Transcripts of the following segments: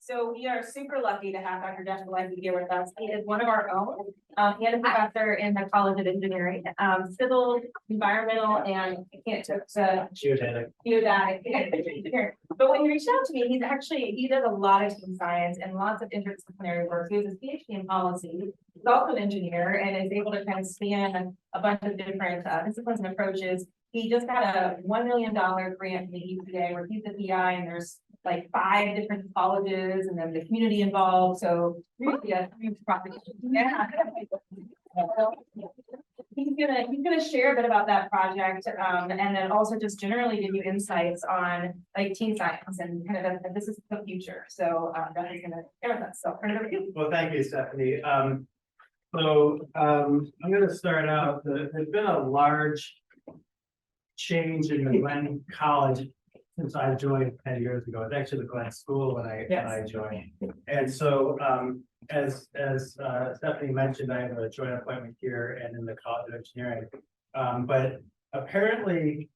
So we are super lucky to have Dr. Jeff Bielicki here with us. He is one of our own. He is a professor in the College of Engineering, civil, environmental, and I can't geodetic. But when he reached out to me, he does a lot of team science and lots of interdisciplinary work. He has his PhD in policy. He's also an engineer and is able to kind of span a bunch of different disciplines and approaches. He just got a $1 million grant from the EPA where he's the PI, and there's like 5 different colleges and then the community involved. So yeah, yeah. He's gonna share a bit about that project, and then also just generally give you insights on like teen science and kind of this is the future. So Dr.'s gonna share with us. So turn it over to you. Well, thank you, Stephanie. I'm going to start out. There's been a large change in the Glenn College since I joined 10 years ago. It's actually the Glenn School when I joined. And so, as Stephanie mentioned, I have a joint appointment here and in the College of Engineering. But apparently,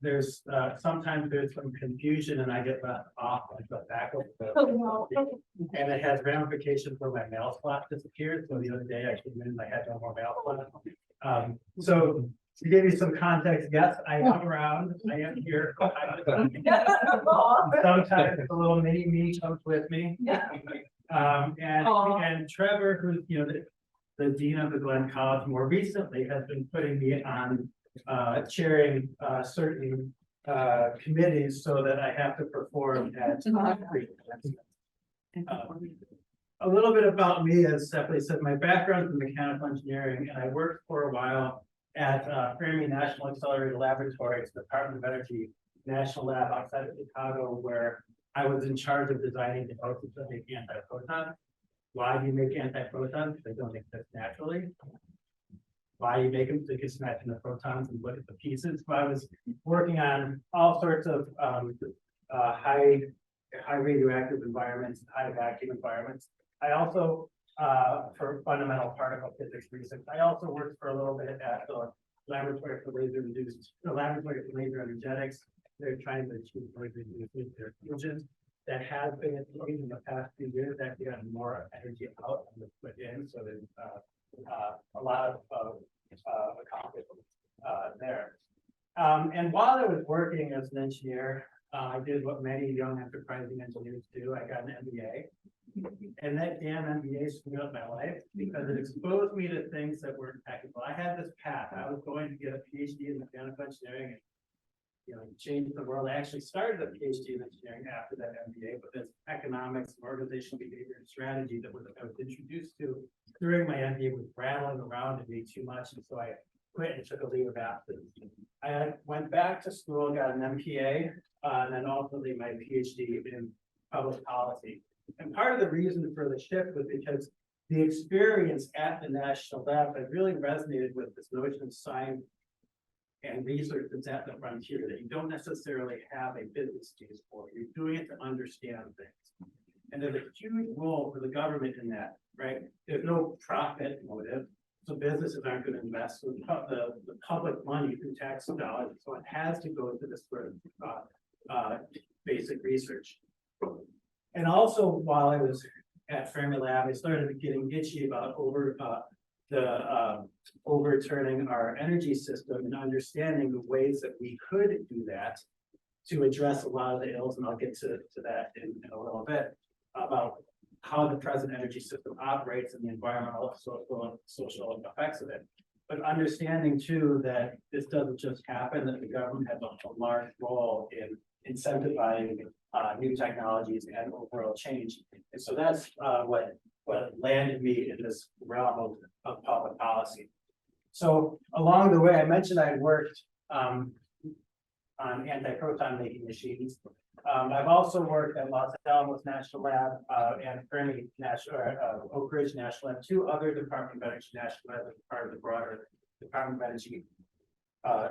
sometimes there's some confusion, and I get left off like the back of the and it has ramifications where my mail slot disappeared. So the other day I came in and I had no more mail slot. So to give you some context, yes, I am around. I am here. Sometimes a little mini me comes with me. And Trevor, who's the dean of the Glenn College, more recently has been putting me on chairing certain committees so that I have to perform at a little bit about me. As Stephanie said, my background is in mechanical engineering, and I worked for a while at Fermi National Accelerator Laboratories, Department of Energy National Lab outside of Chicago, where I was in charge of designing the doses that make antiprotons. Why do you make antiprotons? They don't exist naturally. Why you make them? So you can smash in the protons and look at the pieces. So I was working on all sorts of high radioactive environments, high vacuum environments. I also, for fundamental particle physics research, I also worked for a little bit at the laboratory for laboratory for laser energetics. They're trying to achieve laser-induced nuclear fusion. That has been achieved in the past few years. That gotten more energy out than put in. So there's a lot of accomplishments there. And while I was working as an engineer, I did what many young enterprising engineers do. I got an MBA, and that damn MBA screwed up my life because it exposed me to things that weren't technical. I had this path. I was going to get a PhD in mechanical engineering and change the world. I actually started a PhD in engineering after that MBA, but this economics, organizational behavior, and strategy that I was introduced to during my MBA was rattling around and made too much, and so I quit and took a leave of absence. I went back to school, got an MPA, and then ultimately my PhD in public policy. And part of the reason for the shift was because the experience at the National Lab had really resonated with this notion of science and research that's at the frontier that you don't necessarily have a business case for. You're doing it to understand things. And there's a huge role for the government in that, right? There's no profit motive, so businesses aren't going to invest with the public money through tax dollars. So it has to go to this sort of basic research. And also, while I was at Fermi Lab, I started getting itchy about overturning our energy system and understanding the ways that we could do that to address a lot of the ills, and I'll get to that in a little bit, about how the present energy system operates and the environmental, social effects of it. But understanding too that this doesn't just happen, that the government has a large role in incentivizing new technologies and overall change. And so that's what landed me in this realm of public policy. So along the way, I mentioned I worked on anti-proton making machines. I've also worked at Los Alamos National Lab and Fermi National, Oak Ridge National Lab, 2 other Department of Energy National Labs as part of the broader Department of Energy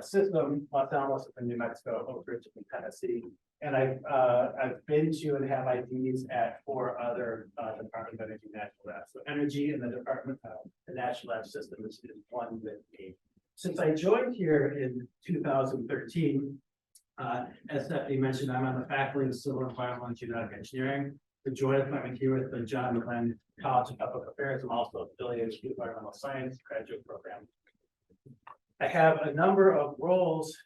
system. Los Alamos is in New Mexico, Oak Ridge is in Tennessee. And I've been to and have IDs at 4 other Department of Energy National Labs. So energy in the Department of the National Lab system is one with me. Since I joined here in 2013, as Stephanie mentioned, I'm on the faculty of Civil Environmental and Genetic Engineering. the joy of coming here with the John Glenn College of Public Affairs. I'm also affiliated with the Environmental Science graduate program. I have a number of roles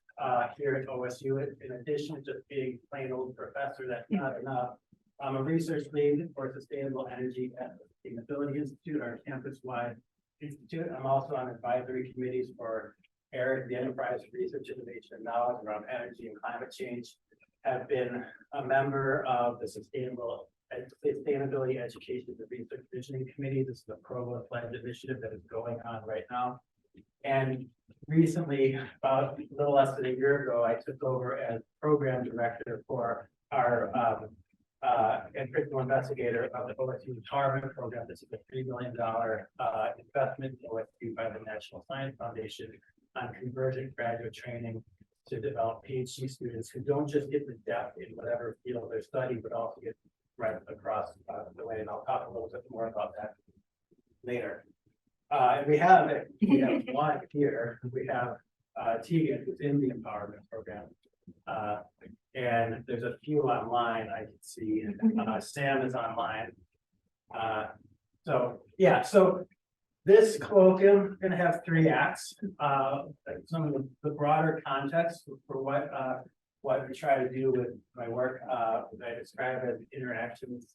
here at OSU. In addition to just being plain old professor, that's not enough. I'm a research lead for Sustainable Energy at the Bielicki Institute, our campus-wide institute. I'm also on advisory committees for ERIC, the Enterprise Research, Innovation, and Knowledge around energy and climate change. Have been a member of the Sustainability Education and Research Visioning Committee. This is the Provo-led initiative that is going on right now. And recently, about a little less than a year ago, I took over as program director for our and principal investigator of the OSU Retirement Program. This is a $3 million investment in OSU by the National Science Foundation on convergent graduate training to develop PhD students who don't just get the depth in whatever field they're studying, but also get right across the way. And I'll talk a little bit more about that later. And we have one here. We have Tegan, who's in the empowerment program. And there's a few online I can see. Sam is online. So this colloquium is going to have 3 acts. Some of the broader context for what we try to do with my work, I describe as interactions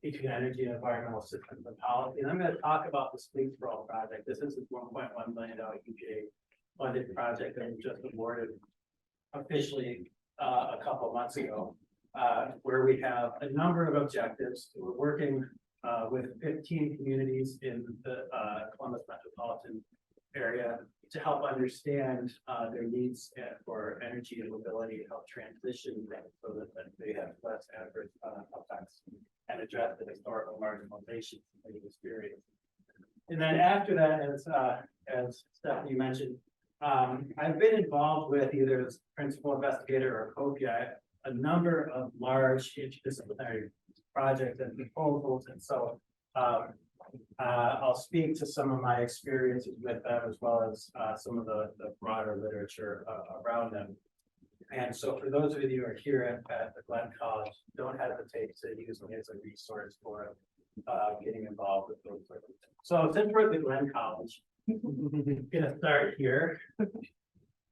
between energy and environmental systems and policy. And I'm going to talk about the Sleep for All project. This is a $1.1 million EPA funded project that was just awarded officially a couple of months ago, where we have a number of objectives. We're working with 15 communities in the Columbus metropolitan area to help understand their needs for energy and mobility, help transition them so that they have less adverse effects and address the historical marginalization that they've experienced. And then after that, as Stephanie mentioned, I've been involved with either as principal investigator or co-PI a number of large interdisciplinary projects and proposals, and so I'll speak to some of my experiences with them as well as some of the broader literature around them. And so for those of you who are here at the Glenn College, don't hesitate to use me as a resource for getting involved with those. So since we're at the Glenn College, I'm gonna start here,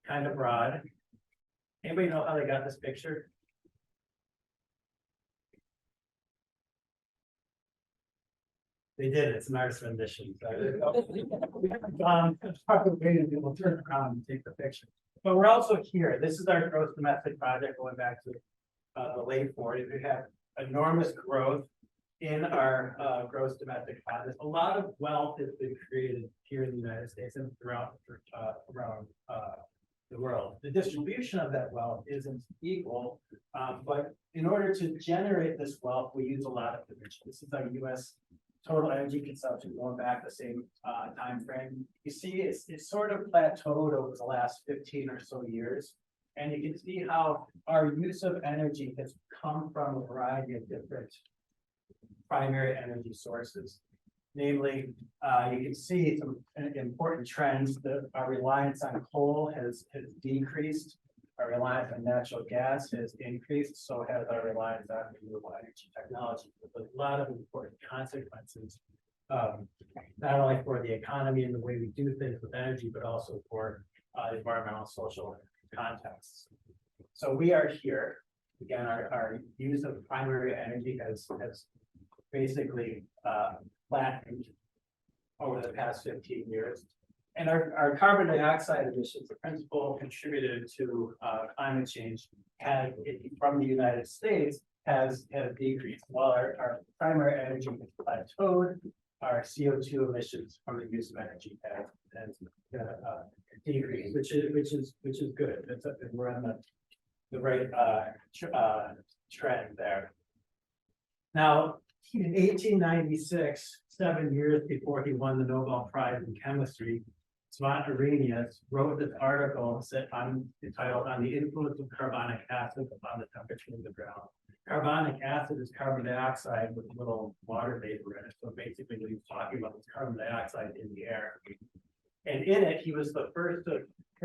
kind of broad. Anybody know how they got this picture? They did. It's an artist rendition. We'll turn around and take the picture. But we're also here. This is our gross domestic project going back to the late 40s. We have enormous growth in our gross domestic product. A lot of wealth has been created here in the United States and throughout around the world. The distribution of that wealth isn't equal, but in order to generate this wealth, we use a lot of energy. This is our U.S. total energy consumption going back the same time frame. You see, it's sort of plateaued over the last 15 or so years. And you can see how our use of energy has come from a variety of different primary energy sources. Namely, you can see some important trends that our reliance on coal has decreased. Our reliance on natural gas has increased, so has our reliance on renewable energy technology. There's a lot of important consequences, not only for the economy and the way we do things with energy, but also for environmental and social contexts. So we are here. Again, our use of primary energy has basically flattened over the past 15 years. And our carbon dioxide emissions, the principal contributor to climate change, from the United States has decreased. While our primary energy has plateaued, our CO2 emissions from the use of energy has decreased, which is good. We're on the right trend there. Now, in 1896, 7 years before he won the Nobel Prize in Chemistry, Svante Arrhenius wrote this article entitled "On the Influence of Carbonic Acid upon the Temperature of the Ground." Carbonic acid is carbon dioxide with a little water vapor in it. So basically what he's talking about is carbon dioxide in the air. And in it, he was the first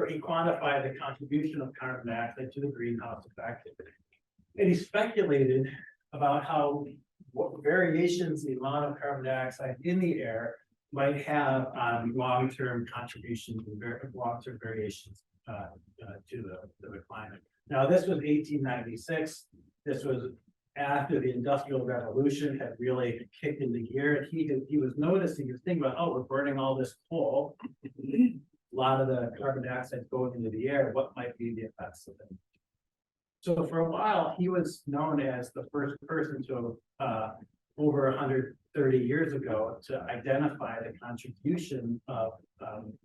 he quantified the contribution of carbon dioxide to the greenhouse effect. And he speculated about how what variations in the amount of carbon dioxide in the air might have on long-term contributions and long-term variations to the climate. Now, this was 1896. This was after the Industrial Revolution had really kicked into gear. He was noticing, he was thinking about, oh, we're burning all this coal. A lot of the carbon dioxide going into the air. What might be the effects of it? So for a while, he was known as the first person to over 130 years ago to identify the contribution of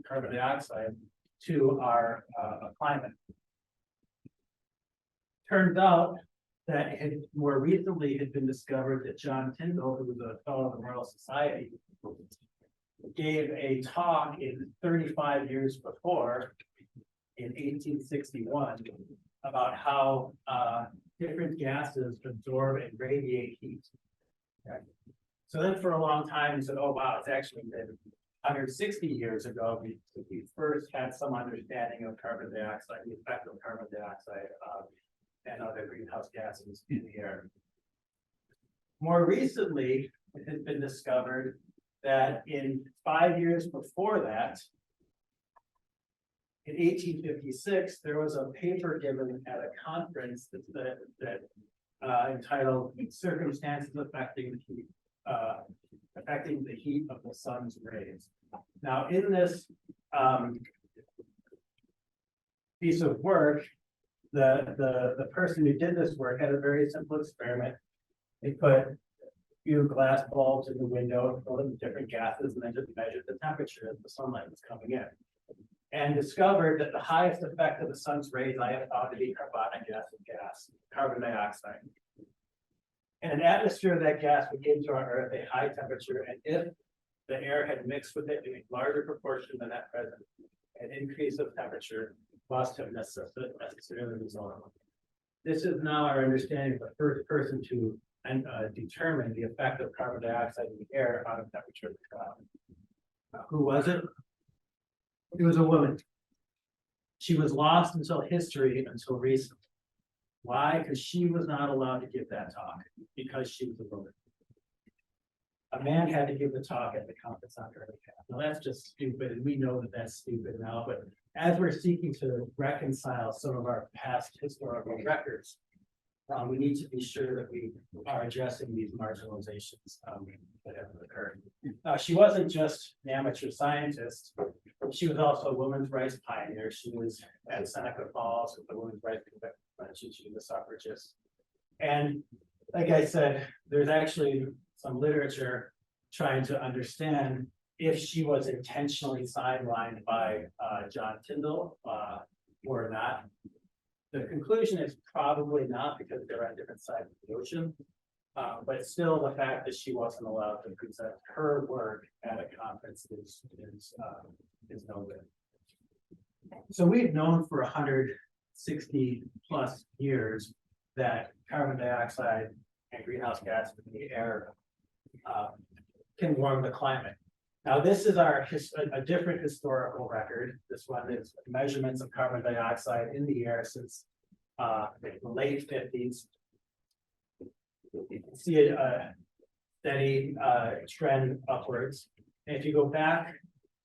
carbon dioxide to our climate. Turns out that it had more recently had been discovered that John Tyndall, who was a fellow of the Royal Society, gave a talk in 35 years before, in 1861, about how different gases absorb and radiate heat. Okay. So then for a long time, he said, oh, wow, it's actually been 160 years ago, we first had some understanding of carbon dioxide, the effect of carbon dioxide and other greenhouse gases in the air. More recently, it has been discovered that in 5 years before that, in 1856, there was a paper given at a conference that entitled "Circumstances Affecting the Heat of the Sun's Rays." Now, in this piece of work, the person who did this work had a very simple experiment. They put a few glass bulbs in the window, filled them with different gases, and then just measured the temperature as the sunlight was coming in. And discovered that the highest effect of the sun's rays I have found to be carbonic acid gas, carbon dioxide. And an atmosphere of that gas would get into our Earth at a high temperature, and if the air had mixed with it in a larger proportion than that present, an increase of temperature must have necessarily resulted. This is now our understanding of the first person to determine the effect of carbon dioxide in the air on the temperature of the cloud. Who was it? It was a woman. She was lost until history until recently. Why? Because she was not allowed to give that talk because she was a woman. A man had to give the talk at the conference on Earth. Now that's just stupid, and we know that that's stupid now, but as we're seeking to reconcile some of our past historical records, we need to be sure that we are addressing these marginalizations that have occurred. She wasn't just an amateur scientist, she was also a women's rights pioneer. She was at Seneca Falls with the Women's Rights Convention. She was a suffragist. And like I said, there's actually some literature trying to understand if she was intentionally sidelined by John Tyndall or not. The conclusion is probably not, because they're on different sides of the ocean. But still, the fact that she wasn't allowed to present her work at a conference is no good. So we've known for 160 plus years that carbon dioxide and greenhouse gases in the air can warm the climate. Now, this is a different historical record. This one is measurements of carbon dioxide in the air since the late 50s. You can see a steady trend upwards. And if you go back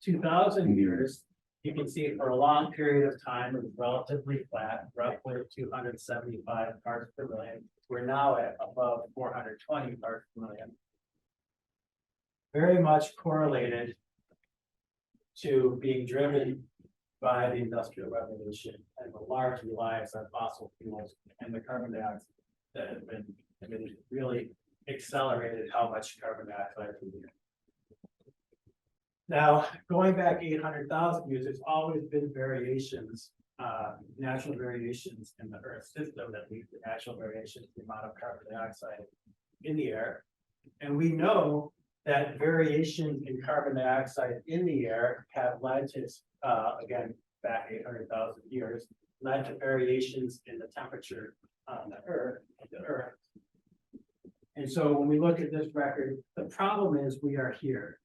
2,000 years, you can see for a long period of time it was relatively flat, roughly 275 parts per million. We're now at above 420 parts per million. Very much correlated to being driven by the Industrial Revolution and the large reliance on fossil fuels and the carbon dioxide that has been really accelerated how much carbon dioxide we need. Now, going back 800,000 years, there's always been variations, natural variations in the Earth system that lead to natural variations in the amount of carbon dioxide in the air. And we know that variations in carbon dioxide in the air have led to, again, back 800,000 years, led to variations in the temperature on the Earth. And so when we look at this record, the problem is we are here.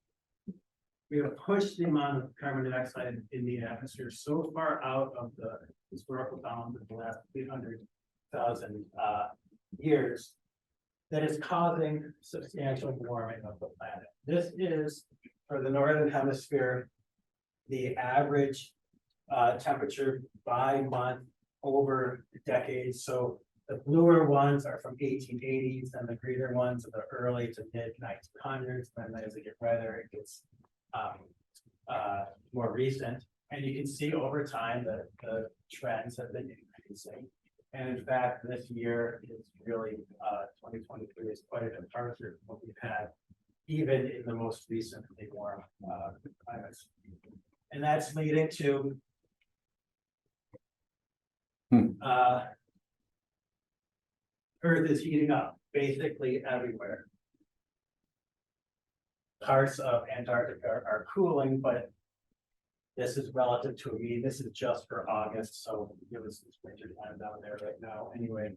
We have pushed the amount of carbon dioxide in the atmosphere so far out of the historical bounds of the last 300,000 years that is causing substantial warming of the planet. This is, for the northern hemisphere, the average temperature by month over decades. So the bluer ones are from 1880s and the greener ones are the early to mid 1900s. And then as it gets weather, it gets more recent. And you can see over time that the trends have been increasing. And in fact, this year is really 2023 is quite a departure from what we've had, even in the most recently warm climates. And that's leading to Earth is heating up basically everywhere. Parts of Antarctica are cooling, but this is relative to a mean. This is just for August, so it was winter time down there right now. Anyway,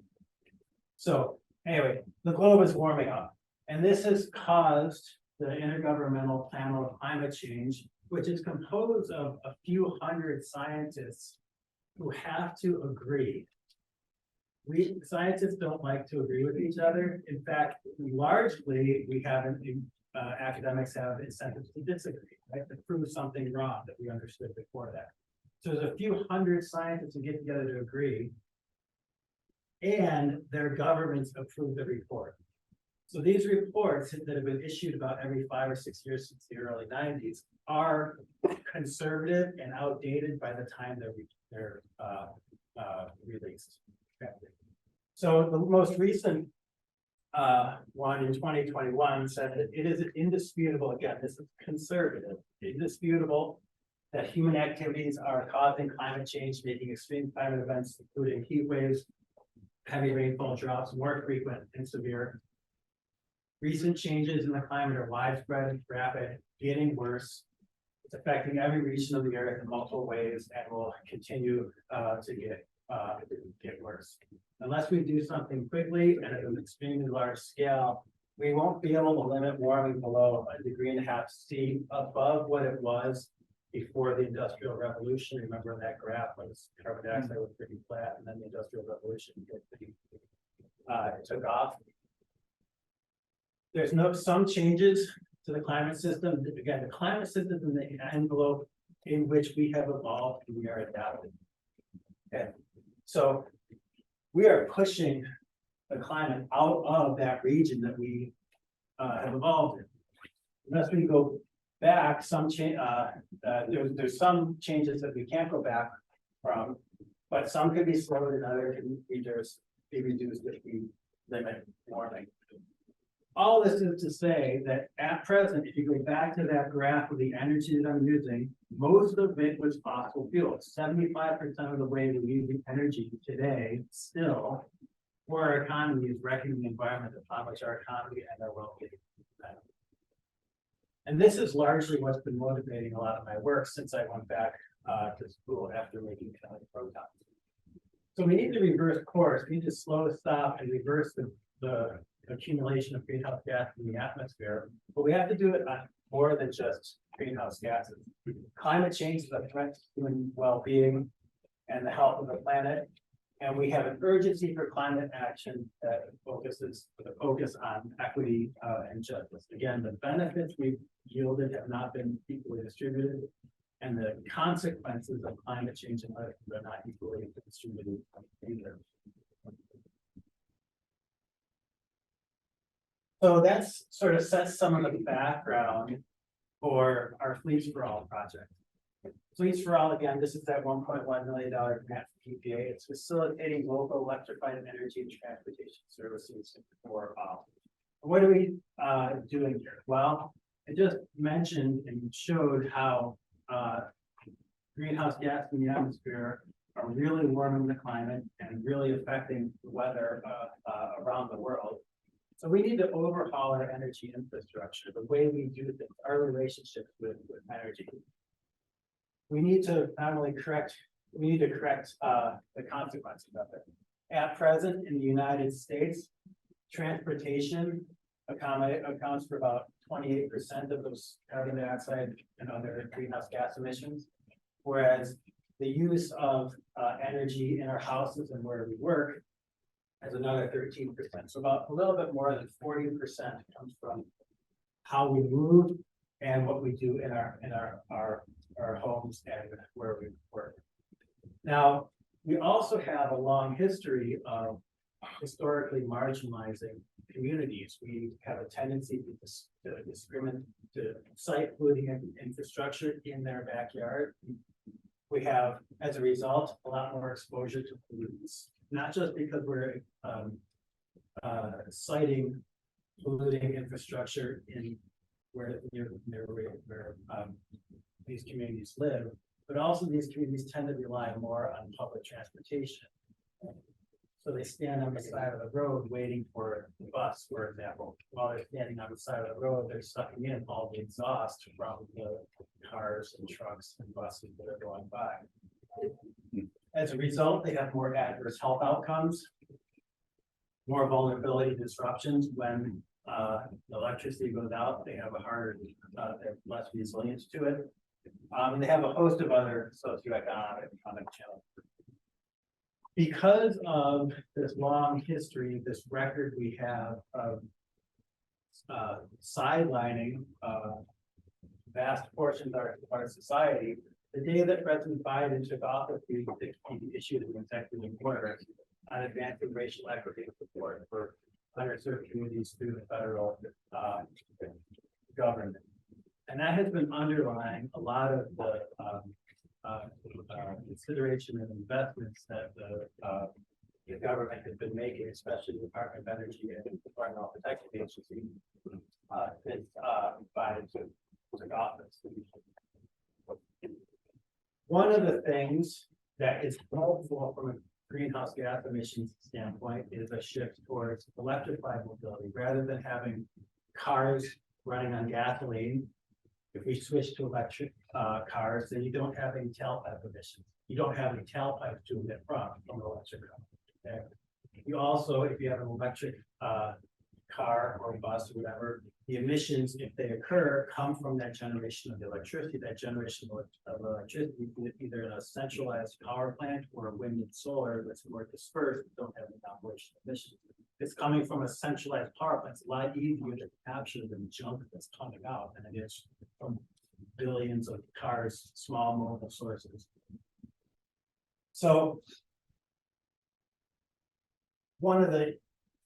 the globe is warming up, and this has caused the Intergovernmental Panel of Climate Change, which is composed of a few hundred scientists who have to agree. Scientists don't like to agree with each other. In fact, largely we haven't. Academics have incentives to disagree, right? To prove something wrong that we understood before that. So there's a few hundred scientists who get together to agree, and their governments approve the report. So these reports that have been issued about every 5 or 6 years since the early 90s are conservative and outdated by the time they're released. Okay. So the most recent one in 2021 said that it is indisputable, again, this is conservative, indisputable that human activities are causing climate change, making extreme climate events, including heat waves, heavy rainfall drops, more frequent and severe. Recent changes in the climate are widespread, rapid, getting worse. It's affecting every region of the earth in multiple ways and will continue to get worse. Unless we do something quickly and at an extremely large scale, we won't be able to limit warming below 1.5 degrees C above what it was before the Industrial Revolution. Remember that graph was carbon dioxide was pretty flat, and then the Industrial Revolution it took off. There's some changes to the climate system. Again, the climate system is the envelope in which we have evolved and we are adapting. Okay, so we are pushing the climate out of that region that we have evolved in. Unless we go back, there's some changes that we can't go back from, but some can be slowed and other can be reduced if we limit warming. All this is to say that at present, if you go back to that graph of the energy that I'm using, most of it was fossil fuels. 75% of the way we use energy today still for our economy is wrecking the environment of how much our economy and our well-being. And this is largely what's been motivating a lot of my work since I went back to school after making protons. So we need to reverse course. We need to slow, stop, and reverse the accumulation of greenhouse gas in the atmosphere, but we have to do it on more than just greenhouse gases. Climate change is a threat to human well-being and the health of the planet, and we have an urgency for climate action that focuses on equity and justice. Again, the benefits we've yielded have not been equally distributed, and the consequences of climate change in life are not equally distributed either. So that's sort of sets some of the background for our Fleets for All project. Fleets for All, again, this is that $1.1 million grant for EPA. It's facilitating local electrified energy and transportation services for all. What are we doing here? Well, I just mentioned and showed how greenhouse gas in the atmosphere are really warming the climate and really affecting the weather around the world. So we need to overhaul our energy infrastructure, the way we do things, our relationship with energy. We need to not only correct the consequences of it. At present, in the United States, transportation accounts for about 28% of those carbon dioxide and other greenhouse gas emissions, whereas the use of energy in our houses and where we work as another 13%. So about a little bit more than 40% comes from how we move and what we do in our homes and where we work. Now, we also have a long history of historically marginalizing communities. We have a tendency to discriminate, to site polluting infrastructure in their backyard. We have, as a result, a lot more exposure to pollutants, not just because we're citing polluting infrastructure in where these communities live, but also these communities tend to rely more on public transportation. So they stand on the side of the road waiting for the bus, for example. While they're standing on the side of the road, they're sucking in all the exhaust from the cars and trucks and buses that are going by. As a result, they have more adverse health outcomes, more vulnerability to disruptions when electricity goes out. They have a harder, they're less resilient to it. And they have a host of other socioeconomic challenges. Because of this long history, this record we have of sidelining vast portions of our society, the day that President Biden took office, he issued an executive order on advancing racial equity support for underserved communities through the federal government. And that has been underlying a lot of the consideration and investments that the government has been making, especially the Department of Energy and the Environmental Protection Agency, since Biden took office. One of the things that is helpful from a greenhouse gas emissions standpoint is a shift towards electrified mobility. Rather than having cars running on gasoline, if we switch to electric cars, then you don't have any tailpipe emissions. You don't have any tailpipes to emit from an electric car. Okay? You also, if you have an electric car or bus or whatever, the emissions, if they occur, come from that generation of electricity. That generation of electricity, either in a centralized power plant or wind and solar that's more dispersed, don't have any operational emissions. It's coming from a centralized power plant. It's a lot easier to capture the junk that's coming out than it is from billions of cars, small mobile sources. So one of the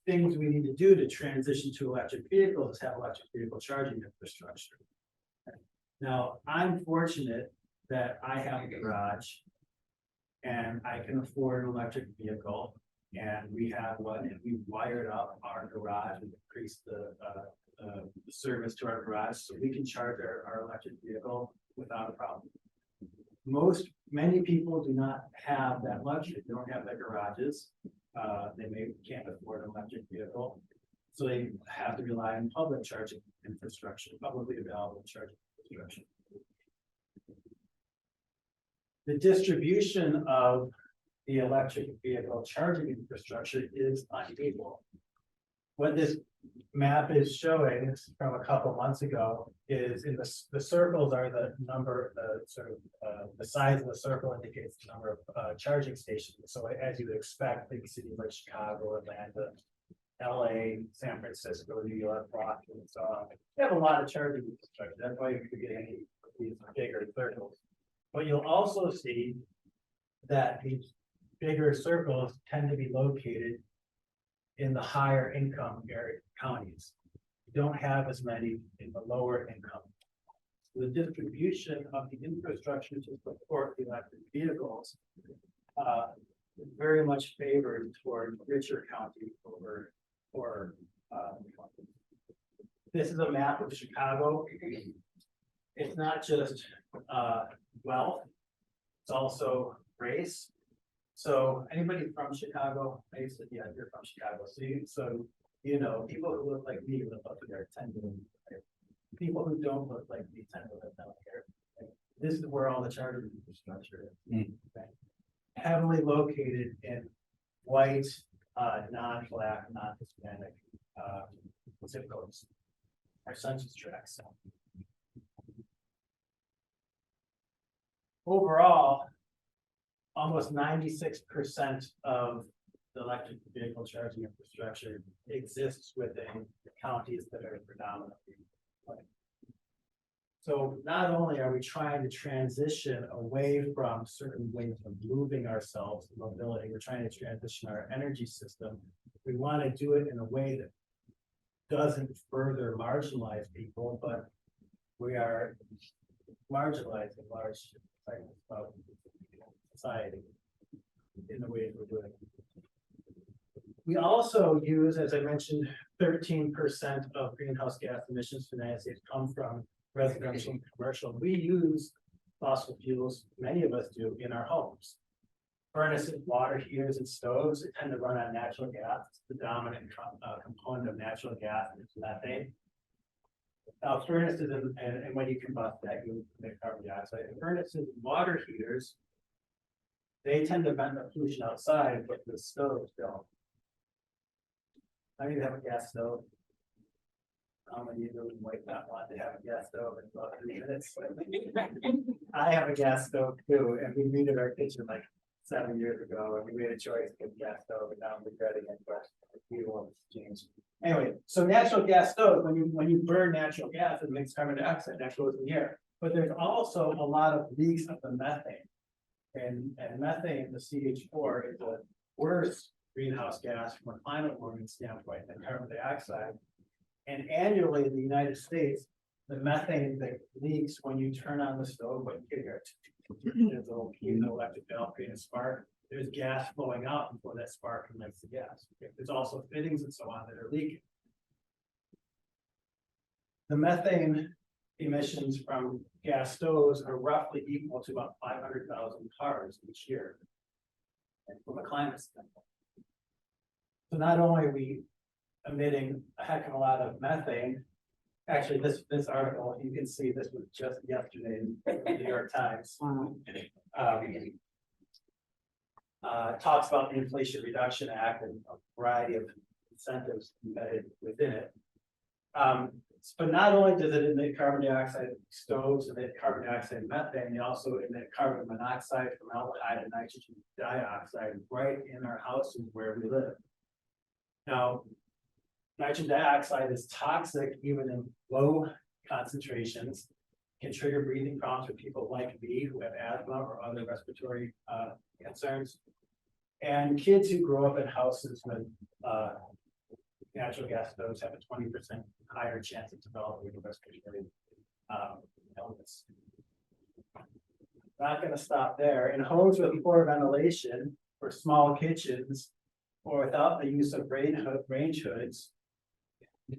things we need to do to transition to electric vehicles is have electric vehicle charging infrastructure. Now, I'm fortunate that I have a garage and I can afford an electric vehicle, and we have one, and we wired up our garage and increased the service to our garage so we can charge our electric vehicle without a problem. Many people do not have that luxury. They don't have their garages. They can't afford an electric vehicle, so they have to rely on public charging infrastructure, publicly available charging infrastructure. The distribution of the electric vehicle charging infrastructure is unequal. What this map is showing, this is from a couple months ago, is in the circles are the number, the size of the circle indicates the number of charging stations. So as you would expect, big cities like Chicago, Atlanta, LA, San Francisco, New York, Boston, and so on, they have a lot of charging infrastructure. That's why you could get any of these bigger circles. But you'll also see that these bigger circles tend to be located in the higher income area counties. You don't have as many in the lower income. The distribution of the infrastructure to support the electric vehicles is very much favored toward richer counties over. This is a map of Chicago. It's not just wealth, it's also race. So anybody from Chicago, I said, yeah, you're from Chicago. So you know, people who look like me live up there tend to live there. People who don't look like me tend to live down here. This is where all the charging infrastructure is. Okay. Heavily located in white, non-black, non-Hispanic zip codes. Our census tracts. Overall, almost 96% of the electric vehicle charging infrastructure exists within the counties that are predominantly white. So not only are we trying to transition away from certain ways of moving ourselves to mobility, we're trying to transition our energy system. We want to do it in a way that doesn't further marginalize people, but we are marginalizing large segments of society in the ways we're doing. We also use, as I mentioned, 13% of greenhouse gas emissions for the United States come from residential and commercial. We use fossil fuels, many of us do, in our homes. Furnaces, water heaters, and stoves tend to run on natural gas. The dominant component of natural gas is methane. Now, furnaces and when you combust that, you make carbon dioxide. And furnaces and water heaters, they tend to vent the pollution outside, but the stoves don't. I need to have a gas stove. How many of you might not want to have a gas stove in about 3 minutes? I have a gas stove too, and we redid our kitchen like 7 years ago, and we made a choice to get a gas stove, and now I'm regretting it, but we want to change. Anyway, so natural gas stove, when you burn natural gas, it makes carbon dioxide that goes in the air. But there's also a lot of leaks of the methane. And methane, the CH4, is a worse greenhouse gas from a climate warming standpoint than carbon dioxide. And annually in the United States, the methane that leaks when you turn on the stove, when you hear there's a little electric valve creating a spark, there's gas flowing out before that spark ignites the gas. There's also fittings and so on that are leaking. The methane emissions from gas stoves are roughly equal to about 500,000 cars each year. And from a climate standpoint. So not only are we emitting a heck of a lot of methane, actually this article, you can see this was just yesterday in the New York Times. Talks about the Inflation Reduction Act and a variety of incentives embedded within it. But not only does it emit carbon dioxide stoves, emit carbon dioxide and methane, they also emit carbon monoxide, formaldehyde, and nitrogen dioxide right in our houses where we live. Now, nitrogen dioxide is toxic even in low concentrations, can trigger breathing problems for people like me who have asthma or other respiratory concerns. And kids who grow up in houses with natural gas stoves have a 20% higher chance of developing a respiratory illness. Not going to stop there. In homes with poor ventilation or small kitchens, or without the use of range hoods,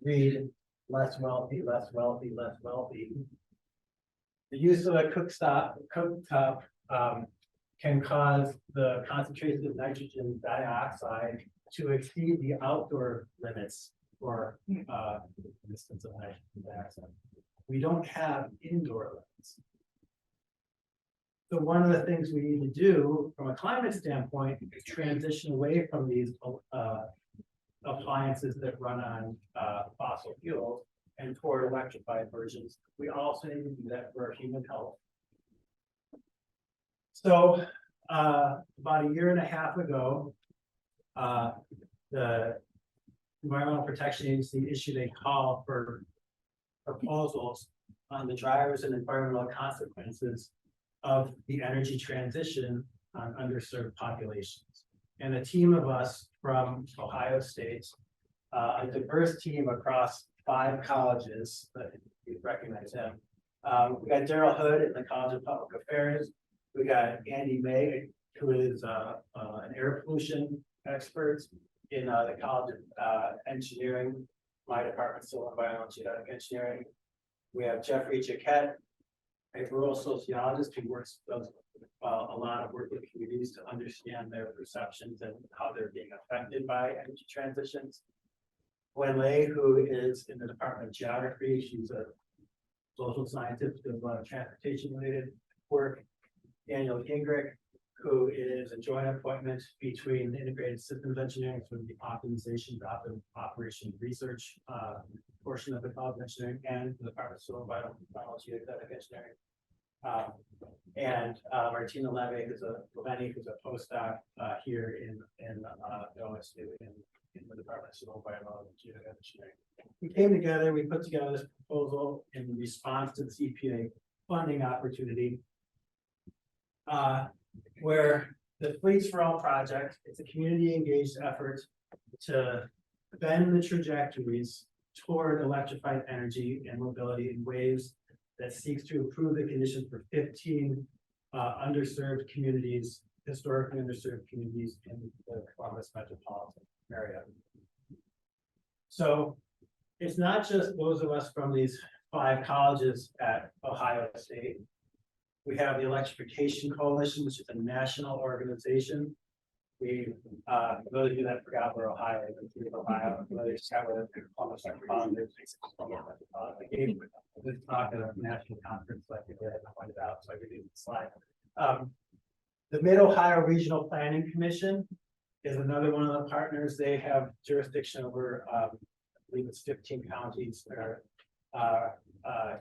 read less wealthy, less wealthy, less wealthy. The use of a cooktop can cause the concentration of nitrogen dioxide to exceed the outdoor limits for distance of nitrogen dioxide. We don't have indoor limits. So one of the things we need to do from a climate standpoint is transition away from these appliances that run on fossil fuels and toward electrified versions. We also need to do that for our human health. So about a year and a half ago, the Environmental Protection Agency issued a call for proposals on the drivers and environmental consequences of the energy transition on underserved populations. And a team of us from Ohio State, a diverse team across 5 colleges, that you recognize him. We got Daryl Hood in the College of Public Affairs. We got Andy May, who is an air pollution expert in the College of Engineering, my department, Civil Environmental Genetic Engineering. We have Jeffrey Jaquette, a rural sociologist who does a lot of work with communities to understand their perceptions and how they're being affected by energy transitions. Gwen Lay, who is in the Department of Geography, she's a social scientist who does a lot of transportation-related work. Daniel Gingrich, who is a joint appointment between the Integrated Systems Engineering, so the optimization, operation research portion of the College of Engineering, and the Department of Civil Environmental Genetic Engineering. And Martina Levy, who's a postdoc here in OSU in the Department of Civil Environmental and Geoengineering. We came together, we put together this proposal in response to this EPA funding opportunity. Where the Fleets for All project, it's a community engaged effort to bend the trajectories toward electrified energy and mobility in ways that seeks to improve the conditions for 15 underserved communities, historically underserved communities in the Columbus metropolitan area. So it's not just those of us from these 5 colleges at Ohio State. We have the Electrification Coalition, which is a national organization. We, those of you that forgot we're Ohio, whether it's Columbus metropolitan, I gave this talk at a national conference like we did, I pointed out, so I could do the slide. The Mid-Ohio Regional Planning Commission is another one of the partners. They have jurisdiction over, I believe it's 15 counties that are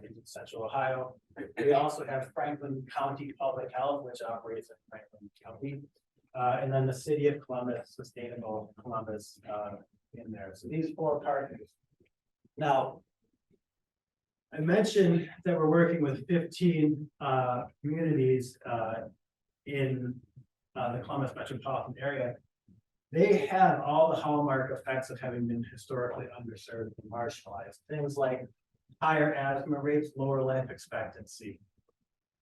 in central Ohio. We also have Franklin County Public Health, which operates in Franklin County. And then the City of Columbus, Sustainable Columbus in there. So these 4 partners. Now, I mentioned that we're working with 15 communities in the Columbus metropolitan area. They have all the hallmark effects of having been historically underserved and marginalized. Things like higher asthma rates, lower life expectancy,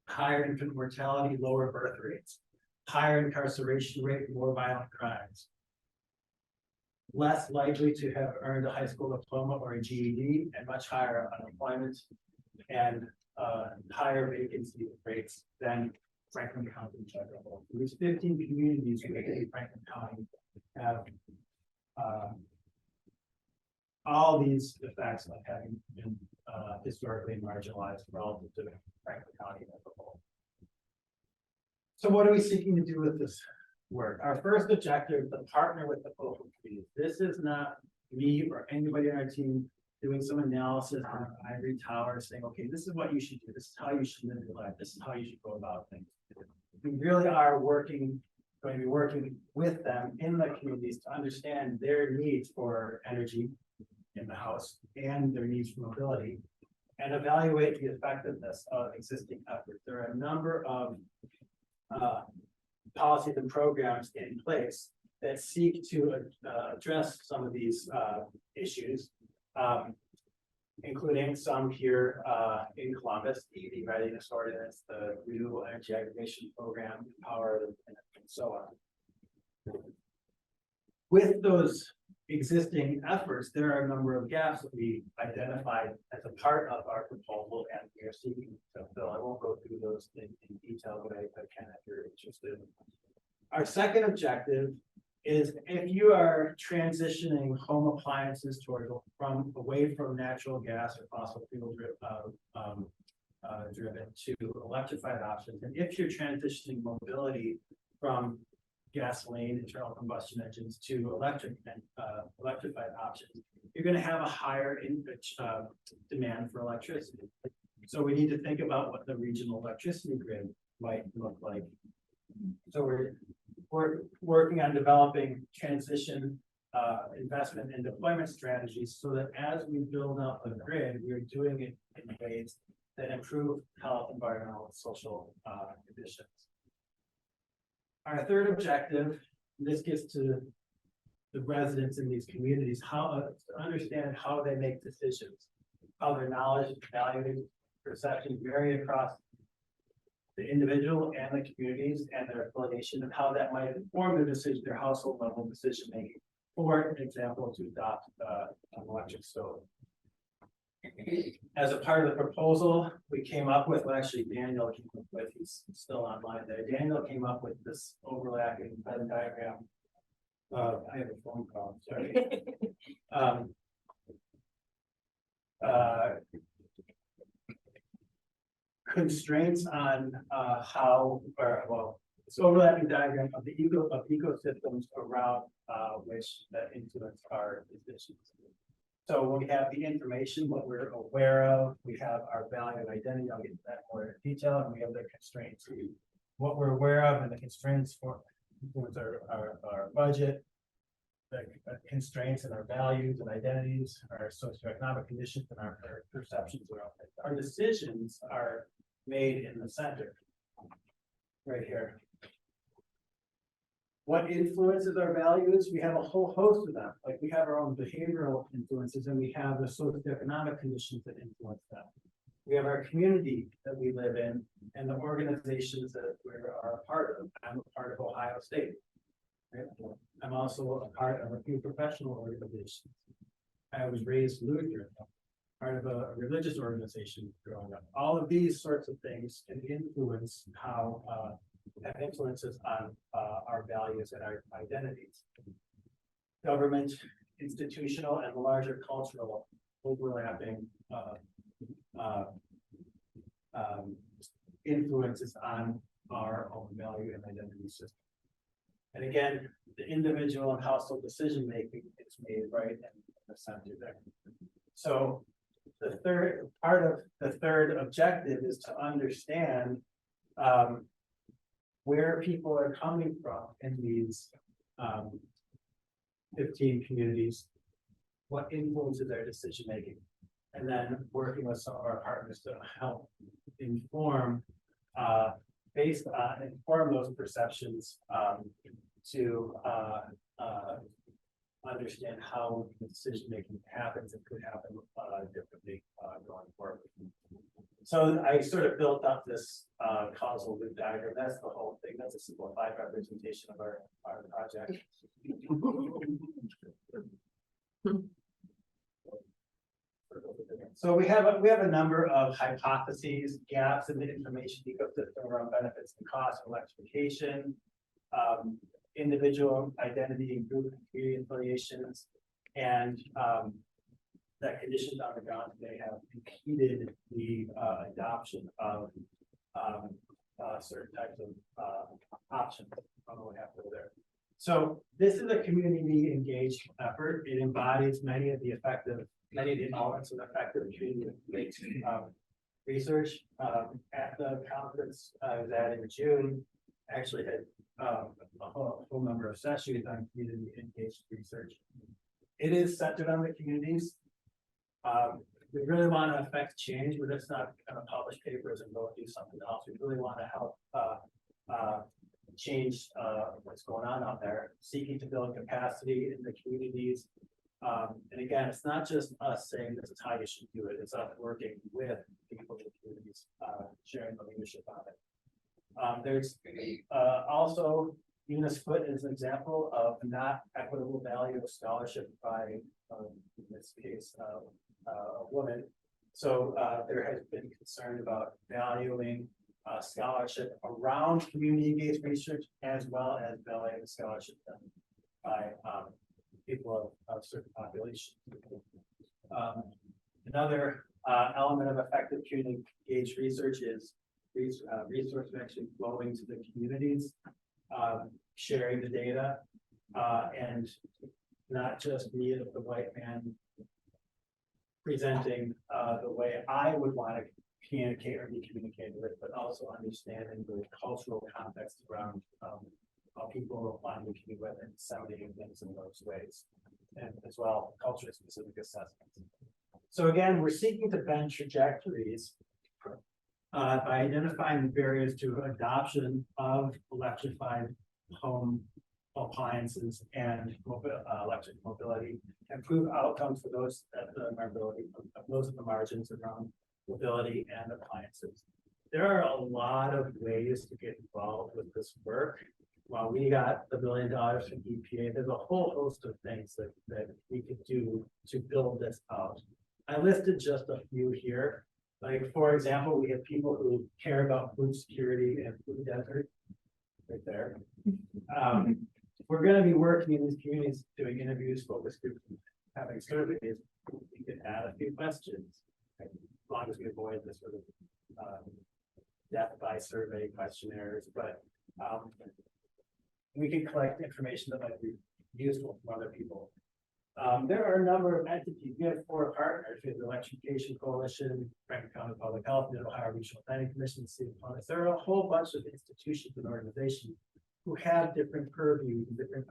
higher infant mortality, lower birth rates, higher incarceration rate, more violent crimes, less likely to have earned a high school diploma or a GED, and much higher unemployment, and higher vacancy rates than Franklin County in general. These 15 communities within Franklin County have all these effects of having been historically marginalized relative to Franklin County as a whole. So what are we seeking to do with this work? Our first objective is to partner with the local community. This is not me or anybody on our team doing some analysis on an ivory tower saying, okay, this is what you should do. This is how you should live your life. This is how you should go about things. We really are going to be working with them in the communities to understand their needs for energy in the house and their needs for mobility, and evaluate the effectiveness of existing efforts. There are a number of policies and programs in place that seek to address some of these issues, including some here in Columbus, the EV readiness ordinance, the renewable energy aggregation program, power, and so on. With those existing efforts, there are a number of gaps that we identified as a part of our proposal, and we are seeking to fill. I won't go through those in detail, but I can if you're interested. Our second objective is if you are transitioning home appliances away from natural gas or fossil fuel driven to electrified options, and if you're transitioning mobility from gasoline internal combustion engines to electrified options, you're going to have a higher demand for electricity. So we need to think about what the regional electricity grid might look like. So we're working on developing transition investment and deployment strategies so that as we build up the grid, we're doing it in ways that improve health, environmental, and social conditions. Our third objective, and this gets to the residents in these communities, how to understand how they make decisions, how their knowledge, values, perceptions vary across the individual and the communities and their affiliation, and how that might inform their decision, their household level decision making. For example, to adopt an electric stove. As a part of the proposal, we came up with, well, actually Daniel came up with, he's still online there. Daniel came up with this overlapping Venn diagram. I have a phone call, sorry. Constraints on this overlapping diagram of the ecosystems around which that influence our decisions. So we have the information, what we're aware of, we have our value and identity, I'll get into that more in detail, and we have the constraints. What we're aware of and the constraints for influence our budget, the constraints and our values and identities, our socioeconomic conditions and our perceptions around it. Our decisions are made in the center, right here. What influences our values? We have a whole host of them. Like we have our own behavioral influences and we have the socioeconomic conditions that influence them. We have our community that we live in and the organizations that we are a part of. I'm a part of Ohio State. Right? I'm also a part of a few professional organizations. I was raised Lutheran, part of a religious organization growing up. All of these sorts of things can influence how have influences on our values and our identities. Government, institutional, and larger cultural overlapping influences on our own value and identity system. And again, the individual and household decision making is made right in the center there. So the third part of the third objective is to understand where people are coming from in these 15 communities, what influences their decision making, and then working with some of our partners to help inform inform those perceptions to understand how decision making happens and could happen differently going forward. So I sort of built up this causal loop diagram. That's the whole thing. That's a simplified representation of our project. So we have a number of hypotheses, gaps in the information ecosystem around benefits and costs of electrification, individual identity and group and community affiliations, and that conditions on the ground today have impeded the adoption of certain types of options. I don't know what happened there. So this is a community engaged effort. It embodies many of the elements of effective community-based research. At the conference I was at in June, actually had a whole number of sessions on community engaged research. It is centered on the communities. We really want to affect change. We're just not going to publish papers and go and do something else. We really want to help change what's going on out there, seeking to build capacity in the communities. And again, it's not just us saying this is how you should do it. It's us working with people in the communities, sharing the leadership on it. There's also UNISPUT is an example of not equitable value of scholarship by, in this case, a woman. So there has been concern about valuing scholarship around community engaged research as well as valuing scholarship done by people of certain populations. Another element of effective community engaged research is resources actually flowing to the communities, sharing the data, and not just me as the white man presenting the way I would want to communicate or be communicated with, but also understanding the cultural context around how people want to communicate with and disseminating things in those ways, and as well culture specific assessments. So again, we're seeking to bend trajectories by identifying barriers to adoption of electrified home appliances and electric mobility, improve outcomes for those at the margins around mobility and appliances. There are a lot of ways to get involved with this work. While we got the $1 billion from EPA, there's a whole host of things that we could do to build this out. I listed just a few here. Like, for example, we have people who care about food security and food desert right there. We're going to be working in these communities, doing interviews, focus groups, having surveys. We could add a few questions, right? As long as we avoid the sort of death by survey questionnaires. But we can collect information that might be useful from other people. There are a number of entities. We have 4 partners. We have the Electrification Coalition, Franklin County Public Health, the Ohio Regional Planning Commission, the City of Columbus. There are a whole bunch of institutions and organizations who have different purviews and different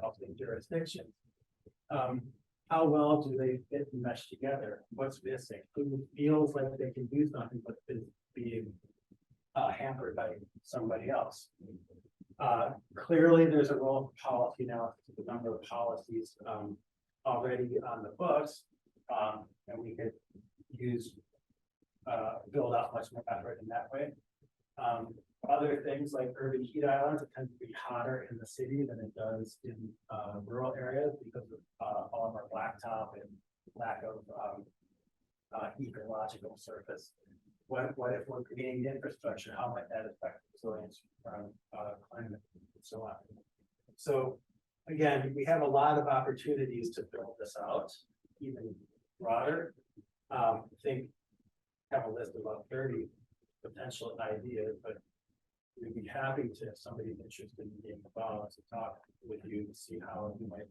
ultimate jurisdictions. How well do they fit and mesh together? What's missing? Who feels like they can do something but is being hampered by somebody else? Clearly, there's a role for policy now. The number of policies already on the books, and we could use build out much more effort in that way. Other things like urban heat islands, it tends to be hotter in the city than it does in rural areas because of all of our blacktop and lack of ecological surface. What if we're creating infrastructure? How might that affect resilience from climate and so on? So again, we have a lot of opportunities to build this out, even broader. I think have a list of about 30 potential ideas, but we'd be happy to, if somebody's interested in being involved, to talk with you to see how you might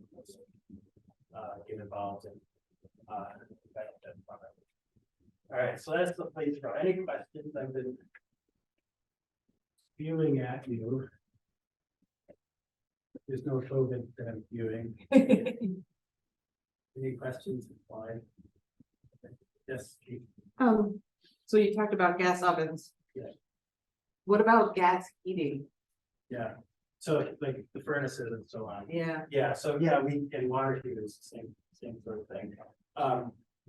get involved in benefit from it. All right, so that's the place for any questions. I've been spewing at you. There's no COVID that I'm viewing. Any questions? Fine. Yes, Keith. So you talked about gas ovens. Yeah. What about gas heating? Yeah, so like the furnaces and so on. Yeah. Yeah, so yeah, we in water heaters, same sort of thing.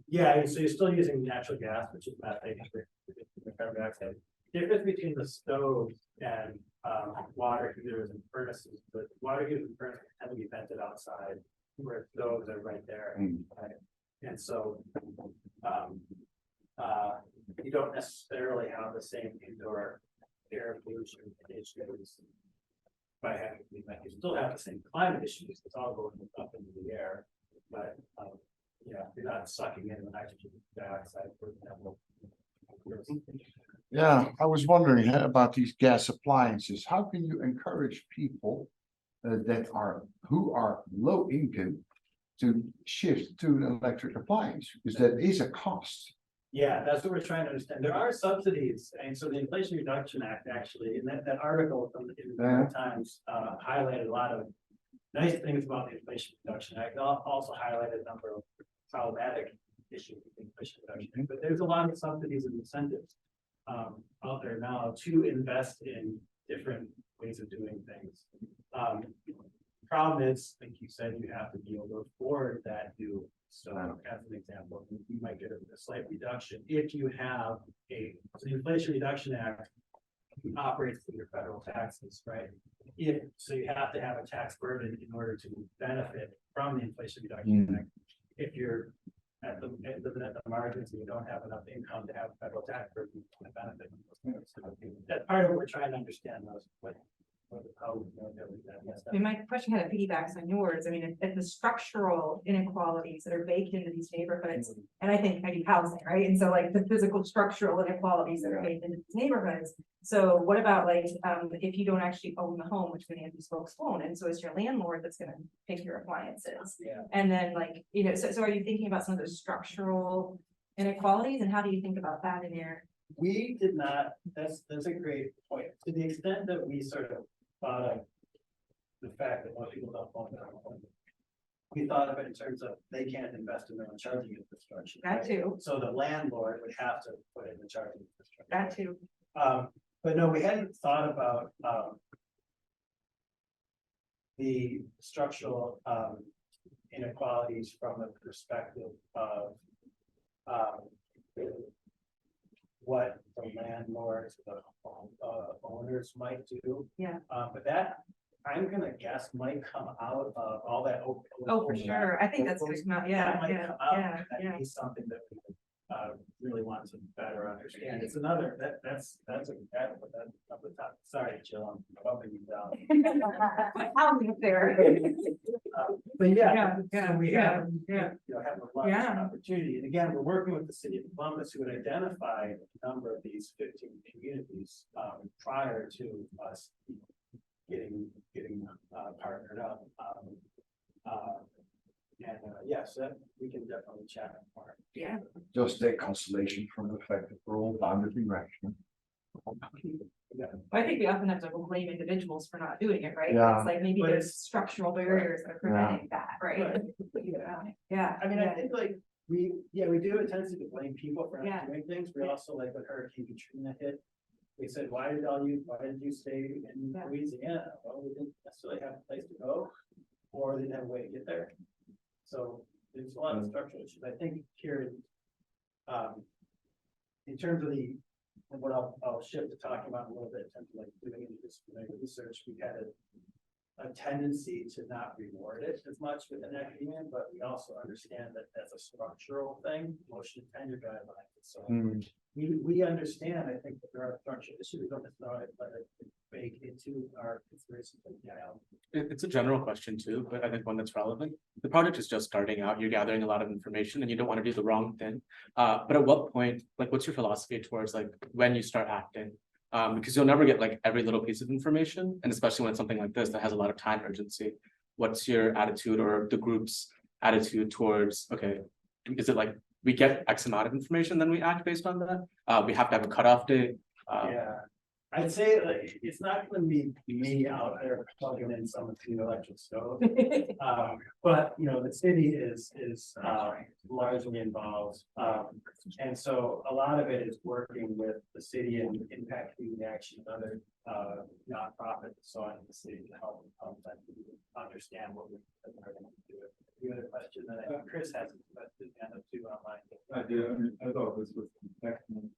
Yeah, so you're still using natural gas, which is methane, carbon dioxide. Difference between the stove and water heaters and furnaces, but water heaters and furnaces tend to be vented outside, where stoves are right there. Right? And so you don't necessarily have the same indoor air pollution issues by having you still have the same climate issues. It's all going up into the air, but yeah, you're not sucking in the nitrogen dioxide, for example. Yeah, I was wondering about these gas appliances. How can you encourage people who are low income to shift to an electric appliance? Because that is a cost. Yeah, that's what we're trying to understand. There are subsidies, and so the Inflation Reduction Act actually, in that article from the New York Times highlighted a lot of nice things about the Inflation Reduction Act. It also highlighted a number of problematic issues with the Inflation Reduction Act, but there's a lot of subsidies and incentives out there now to invest in different ways of doing things. Problem is, like you said, you have to be able to afford that new. So as an example, you might get a slight reduction if you have so the Inflation Reduction Act operates through your federal taxes, right? So you have to have a tax burden in order to benefit from the Inflation Reduction Act. If you're at the margins and you don't have enough income to have a federal tax burden to benefit. So that's part of what we're trying to understand My question kind of piggybacks on yours. I mean, if the structural inequalities that are baked into these neighborhoods, and I think maybe housing, right? And so like the physical structural inequalities that are baked into these neighborhoods. So what about like, if you don't actually own the home, which many of these folks won't, and so it's your landlord that's gonna pick your appliances. Yeah. And then like, so are you thinking about some of those structural inequalities, and how do you think about that in your? We did not, that's a great point. To the extent that we sort of thought of the fact that most people don't own their own home, we thought of it in terms of they can't invest in their own charging infrastructure. That too. So the landlord would have to put in the charging infrastructure. That too. But no, we hadn't thought about the structural inequalities from the perspective of what the landlords, the owners might do. Yeah. But that, I'm gonna guess, might come out of all that. Oh, for sure. I think that's gonna come out. Yeah, That might yeah, come out, yeah, and that yeah. is something that we really want to better understand. It's another, that's up the top. Sorry, Jill, I'm bumping you down. I'll be there. But Yeah, so we have, yeah. have a lot of opportunity. And again, we're working with the city of Columbus, who had identified a number of these 15 communities prior to us getting partnered up. yes, that, we can definitely chat more. Yeah. Just take consolation from the fact that we're all bound to be rational. I think we often have to blame individuals for not doing it, right? Yeah. It's like maybe But there's structural barriers that are preventing that, right? Yeah. I mean, I think like, we do a tendency to blame people for Yeah. not doing things, we also like when Hurricane Katrina hit. They said, why did you stay in Yeah. Louisiana? Well, we didn't necessarily have a place to go, or they didn't have a way to get there. So there's a lot of structural issues, I think here. In terms of what I'll shift to talking about a little bit, in terms of like doing interdisciplinary research, we had a tendency to not reward it as much within academia, but we also understand that that's a structural thing, motion tenure guidelines. So we understand, I think, that there are structural issues, we don't necessarily let it bake into our considerations. It's a general question too, but I think one that's relevant. The project is just starting out. You're gathering a lot of information and you don't want to do the wrong thing. But at what point, like, what's your philosophy towards like when you start acting? Because you'll never get like every little piece of information, and especially when it's something like this that has a lot of time urgency. What's your attitude or the group's attitude towards, okay, is it like we get X amount of information, then we act based on that? We have to have a cutoff date. Yeah, I'd say like, it's not gonna be me out there plugging in some of the electric stove. But you know, the city is largely involved. And so a lot of it is working with the city and impact community action, and other nonprofits, and so on in the city to help them understand what we're going to do. You had a question that I think Chris has a question too online. I did. I mean, I thought this was excellent.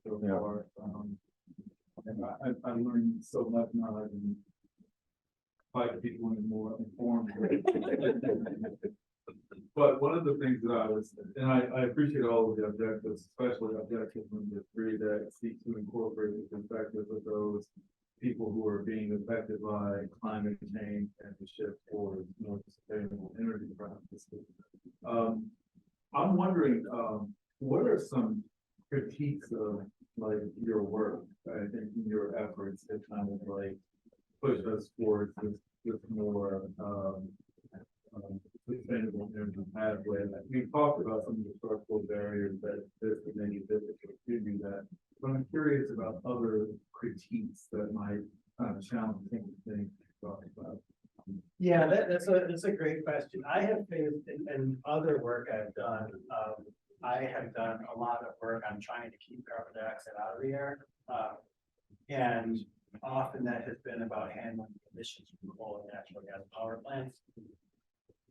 So far. And I learned so much now. I can fight the people in a more informed way. But one of the things that I was, and I appreciate all of the objectives, especially objective number 3 that seek to incorporate the perspective of those people who are being affected by climate change and the shift towards more sustainable energy practices. I'm wondering, what are some critiques of like your work, I think, in your efforts to kind of like push us towards this more sustainable energy pathway? We've talked about some of the structural barriers that this is maybe difficult to do that, but I'm curious about other critiques that might kind of challenge things to talk about. Yeah, that's a great question. I have faith in other work I've done. I have done a lot of work on trying to keep carbon dioxide out of the air. And often that has been about handling emissions from coal and natural gas power plants.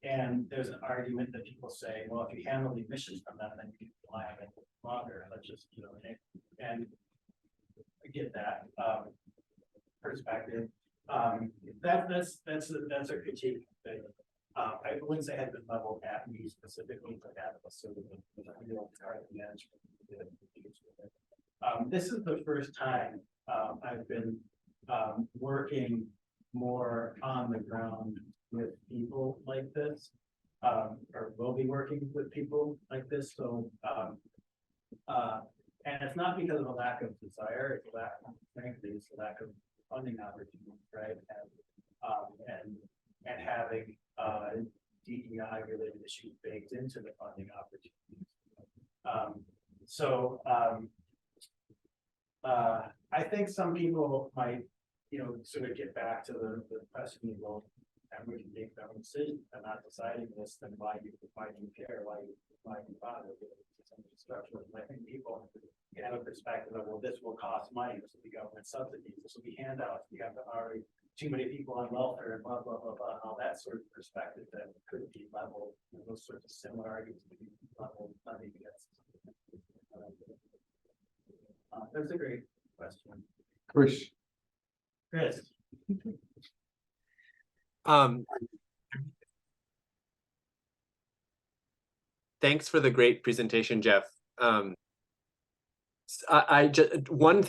And there's an argument that people say, well, if you handle the emissions from them, then you can rely on it longer. Let's just, you know, and I get that perspective. That's a critique that I wouldn't say had been leveled at me specifically, but at a sort of real carbon management. This is the first time I've been working more on the ground with people like this, or will be working with people like this. So, and it's not because of a lack of desire, it's a lack of, frankly, it's a lack of funding opportunities, right? And having DEI related issues baked into the funding opportunities. I think some people might, you know, sort of get back to the question of, well, and we can make their own decision and not deciding this, then why do you care? Why you bother with some of the structure? I think people can have a perspective of, well, this will cost money, this will be government subsidies, this will be handouts, we have to already too many people on welfare and blah, blah, blah, blah, and all that sort of perspective that could be leveled, you know, those sorts of similar arguments could be leveled, funding against. That's a great question. Chris. Thanks for the great presentation, Jeff. I just one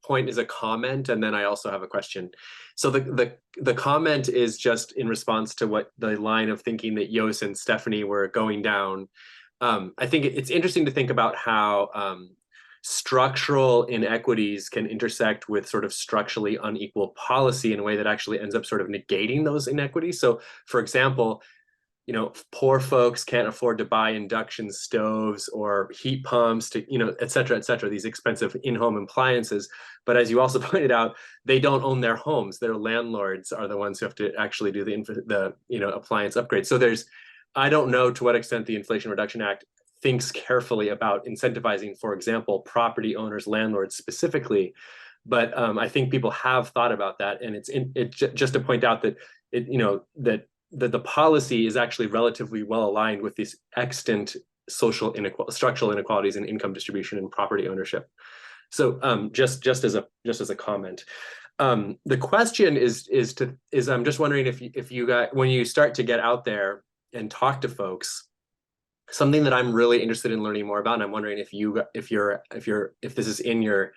point is a comment, and then I also have a question. So the comment is just in response to what the line of thinking that Yos and Stephanie were going down. I think it's interesting to think about how structural inequities can intersect with sort of structurally unequal policy in a way that actually ends up sort of negating those inequities. So, for example, you know, poor folks can't afford to buy induction stoves or heat pumps to, you know, et cetera, these expensive in-home appliances. But as you also pointed out, they don't own their homes. Their landlords are the ones who have to actually do the you know, appliance upgrade. So there's, I don't know to what extent the Inflation Reduction Act thinks carefully about incentivizing, for example, property owners, landlords specifically. But I think people have thought about that, and just to point out that that the policy is actually relatively well aligned with these extant structural inequalities in income distribution and property ownership. So just as a comment. The question is I'm just wondering if you got, when you start to get out there and talk to folks, something that I'm really interested in learning more about, and I'm wondering if this is in your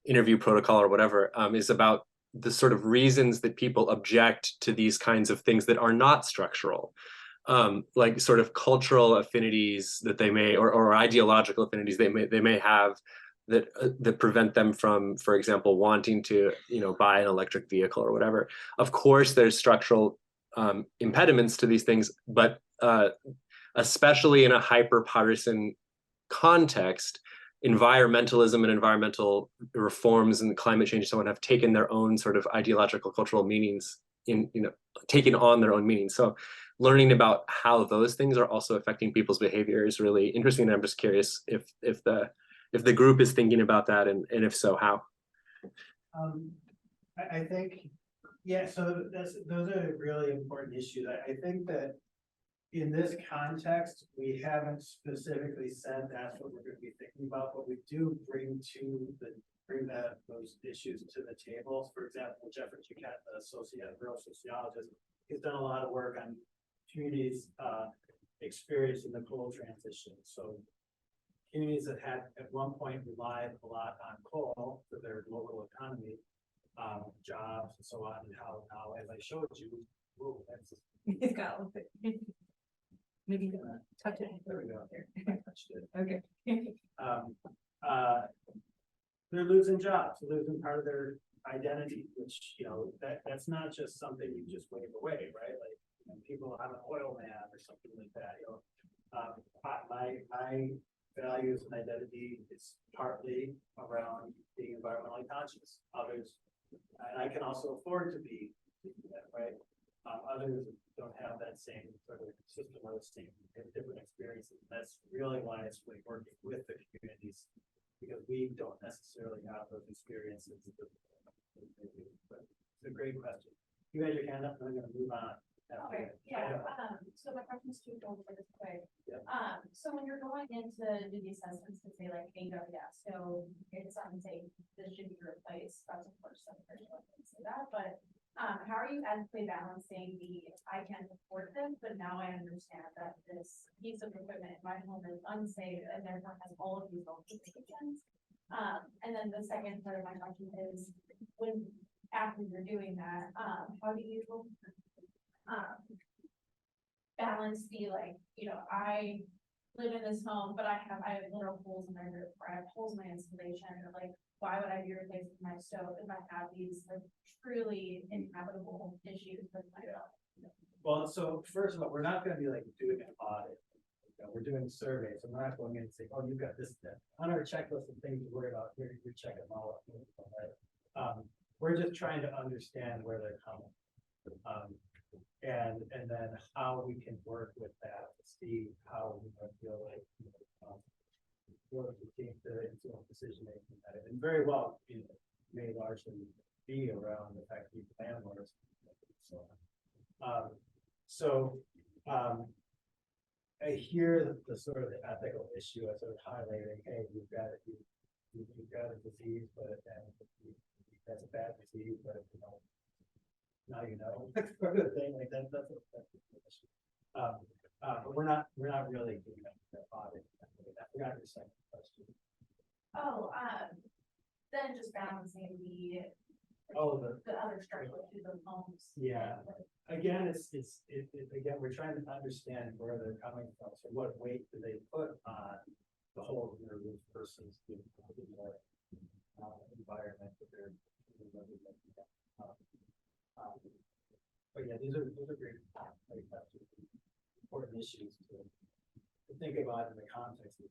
interview protocol or whatever, is about the sort of reasons that people object to these kinds of things that are not structural, like sort of cultural affinities that they may, or ideological affinities they may have that prevent them from, for example, wanting to, you know, buy an electric vehicle or whatever. Of course, there's structural impediments to these things, but especially in a hyper-partisan context, environmentalism and environmental reforms and climate change and so on have taken their own sort of ideological cultural meanings taken on their own meanings. So learning about how those things are also affecting people's behavior is really interesting. And I'm just curious if the group is thinking about that, and if so, how. I think, yeah, so those are really important issues. I think that in this context, we haven't specifically said that's what we're going to be thinking about, but we do bring those issues to the table. For example, Jeffrey Chiquette, the rural sociologist, has done a lot of work on communities experiencing the coal transition. So communities that had at one point relied a lot on coal for their local economy, jobs and so on, and how now, as I showed you, whoa, that's It's got a little bit. Maybe touch it. there we go. I touched it. Okay. They're losing jobs, they're losing part of their identity, which, you know, that's not just something you just wave away, right? Like, you know, people have an oil man or something like that, you know. My values and identity is partly around being environmentally conscious. Others, and I can also afford to be that, right? Others don't have that same sort of system or the same different experiences. That's really why it's like working with the communities, because we don't necessarily have those experiences. But it's a great question. You had your hand up, and I'm going to move on. Okay, yeah, so my question is twofold for this quick. Yep. So when you're going in to do the assessments to say like, hey, yeah, so it's say this should be replaced, that's of course some person can say that, but how are you ethically balancing the I can't afford this, but now I understand that this piece of equipment in my home is unsafe and therefore has all of these implications? And then the second part of my question is, when after you're doing that, how do you balance the like, you know, I live in this home, but I have literal holes in my roof, or I have holes in my insulation, or like, why would I be replacing my stove if I have these like truly inhabitable issues with my stove? Well, so first of all, we're not going to be like doing an audit. You know, we're doing surveys, and we're not going in and saying, "Oh, you've got this." On our checklist of things to worry about, you're checking them all up. We're just trying to understand where they're coming, and then how we can work with that to see how we feel like to take the influence decision making, and very well, you know, may largely be around the fact that landlords. I hear the sort of the ethical issue of sort of highlighting, hey, you've got a disease, but that's a bad disease, but you know, now you know, sort of thing like that. That's the issue. But we're not really doing that audit. I forgot your second question. Oh, then just balancing the other structural issues of homes. Yeah. Again, again, we're trying to understand where they're coming from. So what weight do they put on the whole of their roof versus the environment that they're living in? But yeah, those are great questions. context.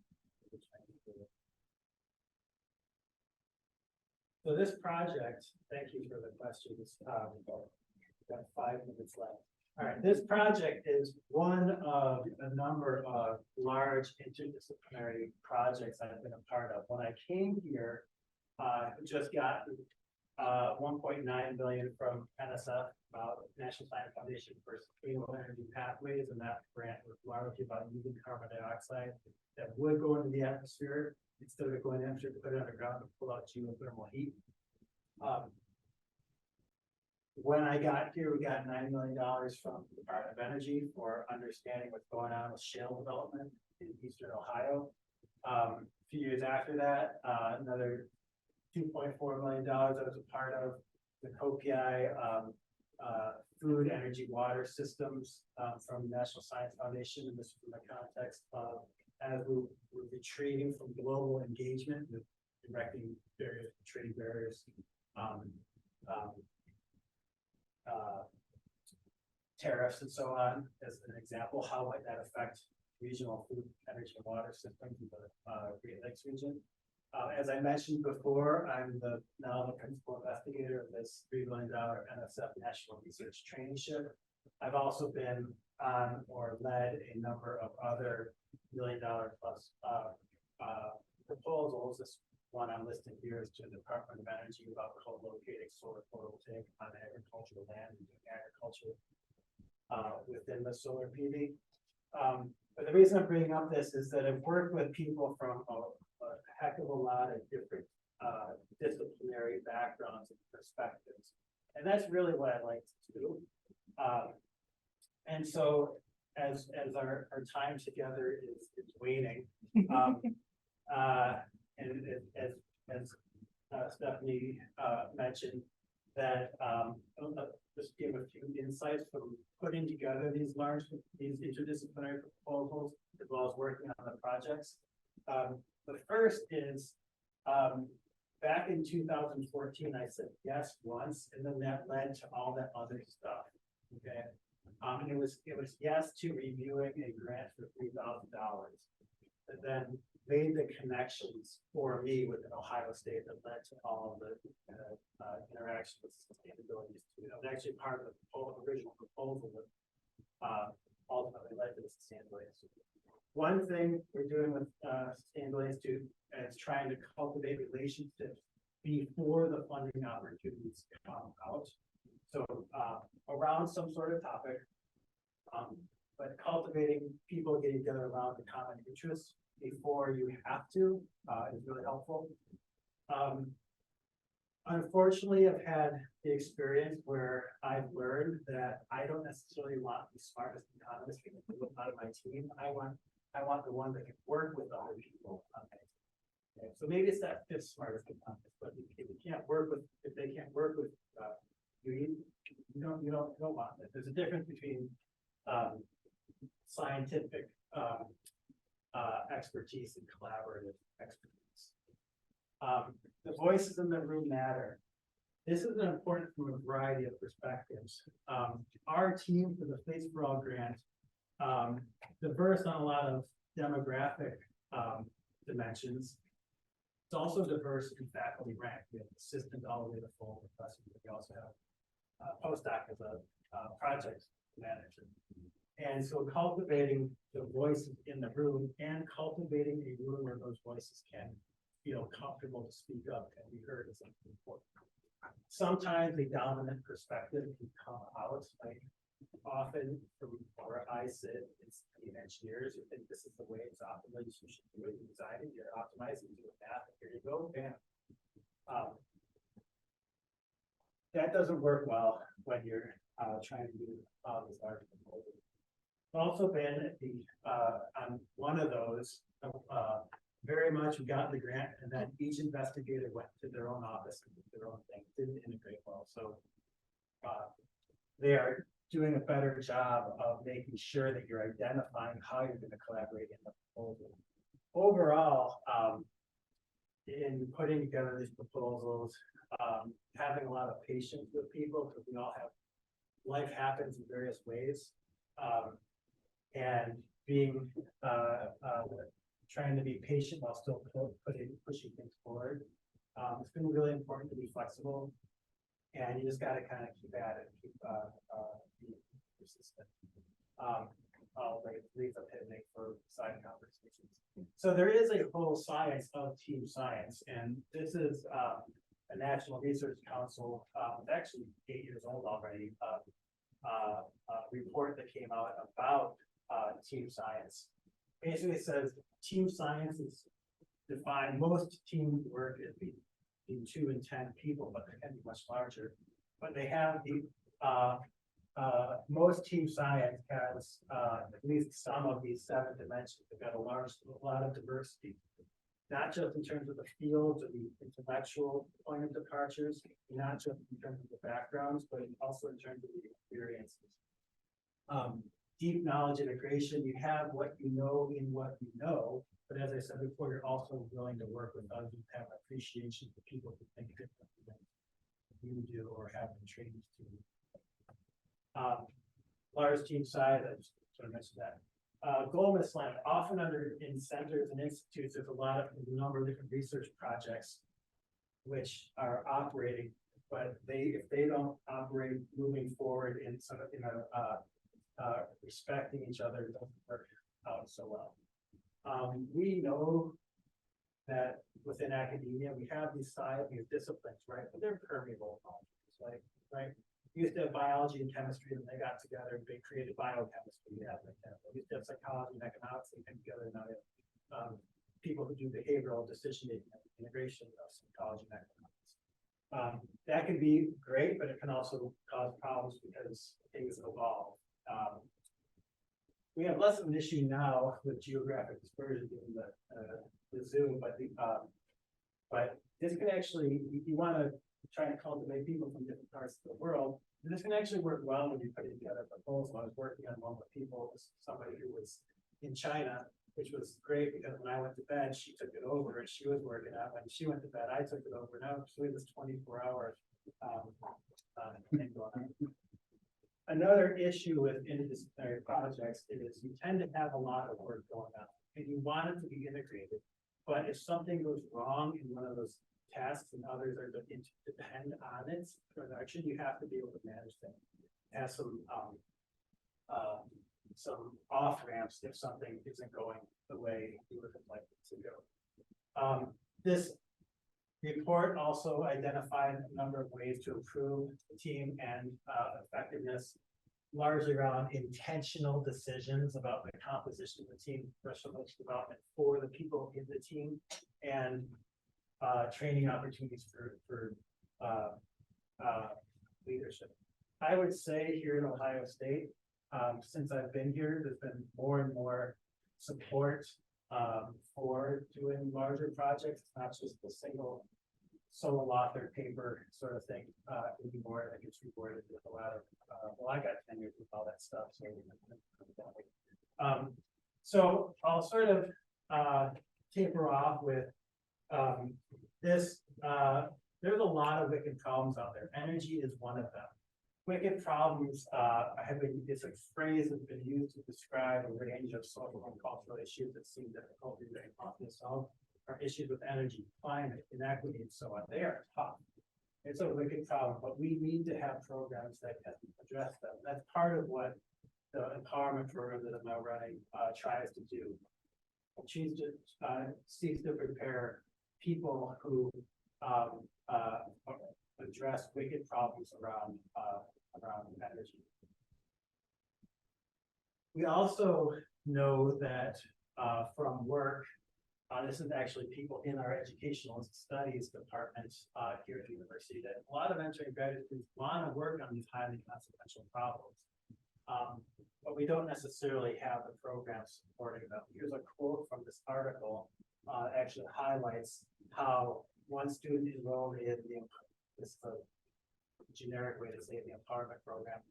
So this project, thank you for the questions. We've got 5 minutes left. All right, this project is one of a number of large interdisciplinary projects I've been a part of. When I came here, just got 1.9 billion from NSF, National Science Foundation for Sustainable Energy Pathways, and that grant was largely about using carbon dioxide that would go into the atmosphere instead of going in to put it underground to pull out geothermal heat. When I got here, we got $9 million from the Department of Energy for understanding what's going on with shale development in eastern Ohio. A few years after that, another $2.4 million I was a part of the Colloquium food, energy, water systems from the National Science Foundation. And this is in the context of as we're retreating from global engagement with directing various trade barriers. Tariffs and so on, as an example, how might that affect regional food, energy, and water systems in the Great Lakes region? As I mentioned before, I'm now the principal investigator of this $3 billion NSF National Research Traineeship. I've also been on or led a number of other $1 million plus proposals. This one I'm listing here is to the Department of Energy about co-locating solar photovoltaic on agricultural land and doing agriculture within the solar PV. But the reason I'm bringing up this is that I've worked with people from a heck of a lot of different disciplinary backgrounds and perspectives, and that's really what I like to do. And so as our time together is waning, and as Stephanie mentioned, that just give a few insights from putting together these interdisciplinary proposals as well as working on the projects. The first is back in 2014, I said yes once, and then that led to all that other stuff. Okay, and it was yes to reviewing a grant for $3,000, and then made the connections for me with Ohio State that led to all of the interaction with sustainability. It was actually part of the original proposal that ultimately led to the sustainability institute. One thing we're doing with Sustainability Institute is trying to cultivate relationships before the funding opportunities come out. So around some sort of topic, but cultivating people getting together around the common interests before you have to is really helpful. Unfortunately, I've had the experience where I've learned that I don't necessarily want the smartest economist out of my team. I want the one that can work with other people on it. Okay, so maybe it's that fifth smartest economist, but if they can't work with you, you don't want it. There's a difference between scientific expertise and collaborative expertise. The voices in the room matter. This is important from a variety of perspectives. Our team for the Face for All grant, diverse on a lot of demographic dimensions. It's also diverse in faculty rank. We have assistant all the way to full professor. We also have a postdoc as a project manager. And so cultivating the voices in the room and cultivating a room where those voices can feel comfortable to speak up and be heard is something important. Sometimes a dominant perspective can come out. Like often from where I sit, it's engineers who think this is the way it's optimized. You should do it. You design it, you're optimizing, do it math, and here you go, bam. That doesn't work well when you're trying to do this large proposal. I've also been at the on one of those very much we got the grant, and then each investigator went to their own office and did their own thing. Didn't integrate well, so they are doing a better job of making sure that you're identifying how you're going to collaborate in the proposal. Overall, in putting together these proposals, having a lot of patience with people, because we all have life happens in various ways, and being trying to be patient while still pushing things forward. It's been really important to be flexible. And you just gotta kind of keep at it, keep, be persistent. I'll leave a picnic for side conversations. So there is a whole science of team science, and this is, a National Research Council, it's actually 8 years old already, report that came out about, team science. Basically says team science is defined, most team work is between 2 and 10 people, but they can be much larger. But they have the, most team science has, at least some of these 7 dimensions. They've got a lot of diversity, not just in terms of the fields or the intellectual point of departures, not just in terms of the backgrounds, but also in terms of the experiences. Deep knowledge integration, you have what you know in what you know, but as I said before, you're also willing to work with others, have appreciation for people who think differently than you do or have been trained to. Large team size, I just sort of mentioned that. Goal misalignment, often in centers and institutes, there's a number of different research projects which are operating, but if they don't operate moving forward in sort of respecting each other, it doesn't work out so well. We know that within academia, we have these disciplines, right? But they're permeable, right? We used to have biology and chemistry, and they got together and they created biochemistry. Yeah, we used to have psychology and economics, and came together. Now we have people who do behavioral decision-making and integration of psychology and economics. That can be great, but it can also cause problems because things evolve. We have less of an issue now with geographic dispersion given the Zoom, but this can actually, you want to try to cultivate people from different parts of the world. This can actually work well when you put together a proposal. I was working on one with people, somebody who was in China, which was great because when I went to bed, she took it over and she was working out. When she went to bed, I took it over. Now we have this 24-hour thing going on. Another issue with interdisciplinary projects is you tend to have a lot of work going on and you want it to be integrated. But if something goes wrong in one of those tasks and others are going to depend on its production, you have to be able to manage them. Have some off ramps if something isn't going the way you would have liked it to go. This report also identified a number of ways to improve the team and effectiveness, largely around intentional decisions about the composition of the team, professional development for the people in the team, and training opportunities for leadership. I would say here in Ohio State, since I've been here, there's been more and more support for doing larger projects. It's not just the single solo author paper sort of thing anymore that gets rewarded with a lot of well, I got tenure with all that stuff, so I'll sort of taper off with this. There's a lot of wicked problems out there. Energy is one of them. Wicked problems it's a phrase that's been used to describe a range of social and cultural issues that seem difficult to solve. Are issues with energy, climate, inequity, and so on. They are tough. It's a wicked problem, but we need to have programs that can address them. That's part of what the empowerment program that I'm now running tries to do. It seeks to prepare people who address wicked problems around energy. We also know that from work, this is actually people in our educational studies department here at the university, that a lot of entering graduate students want to work on these highly consequential problems. But we don't necessarily have the programs supporting them. Here's a quote from this article, actually highlights how one student enrolled in this is a generic way to say the empowerment program,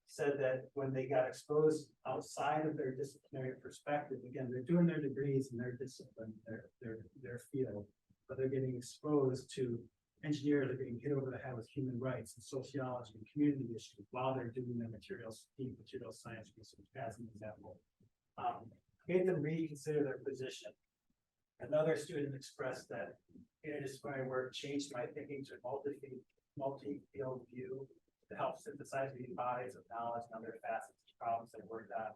said that when they got exposed outside of their disciplinary perspective, again, they're doing their degrees in their discipline, their field, but they're getting exposed to engineers are getting hit over the head with human rights and sociology and community issues while they're doing their deep material science research, as an example. made them reconsider their position. Another student expressed that interdisciplinary work changed my thinking to a multi-field view to help synthesize these bodies of knowledge and other facets of problems they worked on.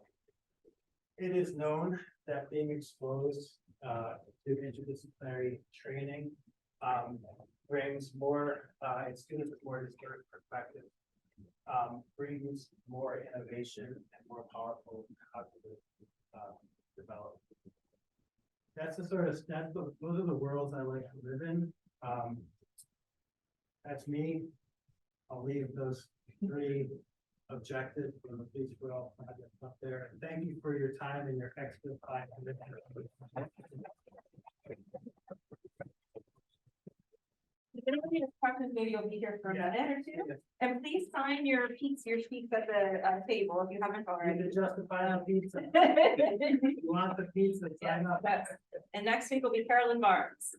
It is known that being exposed to interdisciplinary training brings more, and students with more disparate perspective, brings more innovation and more powerful cognitive development. That's those are the worlds I like to live in. That's me. I'll leave those three objectives from the Please for All project up there. And thank you for your time and your extra time. If anybody has questions, maybe you'll be here for a minute or two. And please sign your sheets at the table if you haven't You already. can justify on pizza. You want the pizza, sign up. And next week will be Carolyn Barnes.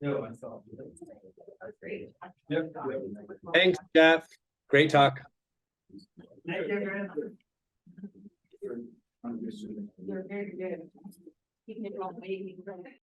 No, I saw. That's great. Yep. Thanks, Jeff. Great talk. Thank you, Grant. You're very good. You can do all the way.